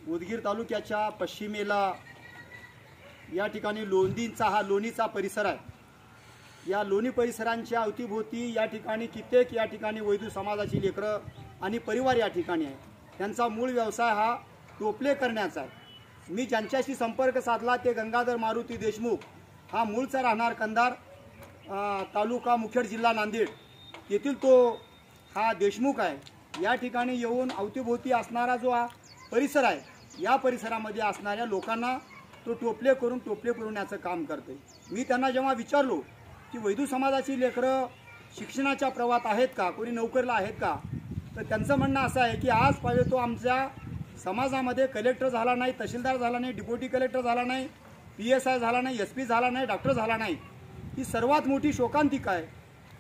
उदगीर तालुक्याच्या पश्चिमेला या ठिकाणी लोंदींचा हा लोणीचा परिसर आहे। या लोणी परिसरांच्या अवतीभोवती या ठिकाणी कित्येक या ठिकाणी वैदू समाजाची लेकरं आणि परिवार या ठिकाणी आहे। त्यांचा मूळ व्यवसाय हा टोपले करण्याचा आहे। मी ज्यांच्याशी संपर्क साधला ते गंगाधर मारुती देशमुख, हा मूळचा राहणार कंधार तालुका मुखेड जिल्हा नांदेड येथील तो हा देशमुख आहे। या ठिकाणी येऊन अवतीभोवती असणारा जो हा परिसर आहे, या परिसरामध्ये असणाऱ्या लोकांना तो टोपले पुरवण्याचं काम करते। मी त्यांना जेव्हा विचारलो की वैदू समाजाची लेकरं शिक्षणाच्या प्रवाहात आहेत का, कोणी नोकरीला आहेत का, तर त्यांचं म्हणणं असं आहे की आज पाहिजे तो आमच्या समाजामध्ये कलेक्टर झाला नाही, तहसीलदार झाला नाही, डिप्युटी कलेक्टर झाला नाही, PSI झाला नाही, SP झाला नाही, डॉक्टर झाला नाही, ही सर्वात मोठी शोकांतिका आहे।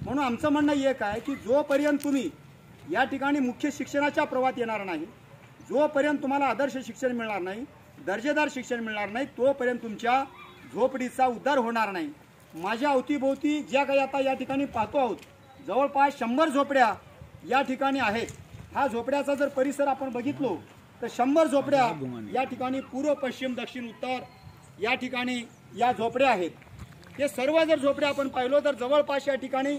म्हणून आमचं म्हणणं एक आहे की जोपर्यंत तुम्ही या ठिकाणी मुख्य शिक्षणाच्या प्रवाहात येणार नाही, जोपर्यंत तुम्हाला आदर्श शिक्षण मिळणार नाही, दर्जेदार शिक्षण मिळणार नाही, तोपर्यंत तुमच्या झोपडीचा उद्धार होणार नाही। माझ्या अवतीभोवती ज्या काही आता या ठिकाणी पाहतो आहोत, जवळपास 100 झोपड्या या ठिकाणी आहेत। हा झोपड्याचा जर परिसर आपण बघितलो तर 100 झोपड्या या ठिकाणी पूर्व, पश्चिम, दक्षिण, उत्तर या ठिकाणी या झोपड्या आहेत। हे सर्व जर झोपड्या आपण पाहिलो तर जवळपास या ठिकाणी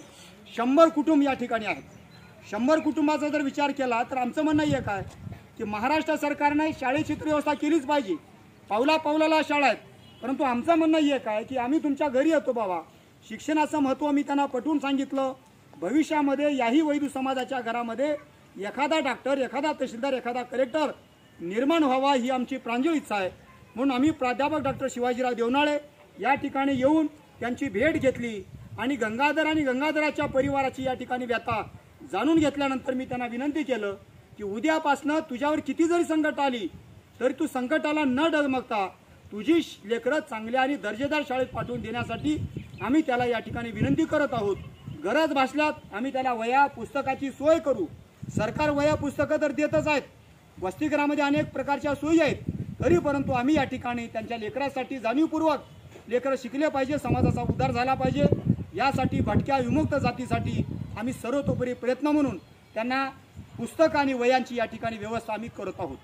100 कुटुंब या ठिकाणी आहेत। 100 कुटुंबाचा जर विचार केला तर आमचं म्हणणं एक आहे की महाराष्ट्र सरकारने शाळेची व्यवस्था केलीच पाहिजे, पावला पावलाला शाळा आहेत, परंतु आमचं म्हणणं एक आहे की आम्ही तुमच्या घरी येतो बाबा, शिक्षणाचं महत्त्व मी त्यांना पटवून सांगितलं। भविष्यामध्ये याही वैदू समाजाच्या घरामध्ये एखादा डॉक्टर, एखादा तहसीलदार, एखादा कलेक्टर निर्माण व्हावा ही आमची प्रांजळ इच्छा आहे। म्हणून आम्ही प्राध्यापक डॉक्टर शिवाजीराव देवनाळे या ठिकाणी येऊन त्यांची भेट घेतली आणि गंगाधर आणि गंगाधराच्या परिवाराची या ठिकाणी व्यथा जाणून घेतल्यानंतर मी त्यांना विनंती केलं की उद्यापासनं तुझ्यावर किती जरी संकट आली तरी तू संकटाला न डगमगता तुझी लेकरं चांगल्या आणि दर्जेदार शाळेत पाठवून देण्यासाठी आम्ही त्याला या ठिकाणी विनंती करत आहोत। गरज भासल्यात आम्ही त्याला वह्या पुस्तकाची सोय करू। सरकार वह्या पुस्तकं तर देतच आहेत, वसतिगृहामध्ये अनेक प्रकारच्या सोयी आहेत, तरी परंतु आम्ही या ठिकाणी त्यांच्या लेकरासाठी जाणीवपूर्वक लेकरं शिकले पाहिजे, समाजाचा उद्धार झाला पाहिजे, यासाठी भटक्या विमुक्त जातीसाठी आम्ही सर्वतोपरी प्रयत्न म्हणून त्यांना पुस्तक आणि वह्यांची या ठिकाणी व्यवस्था आम्ही करत आहोत।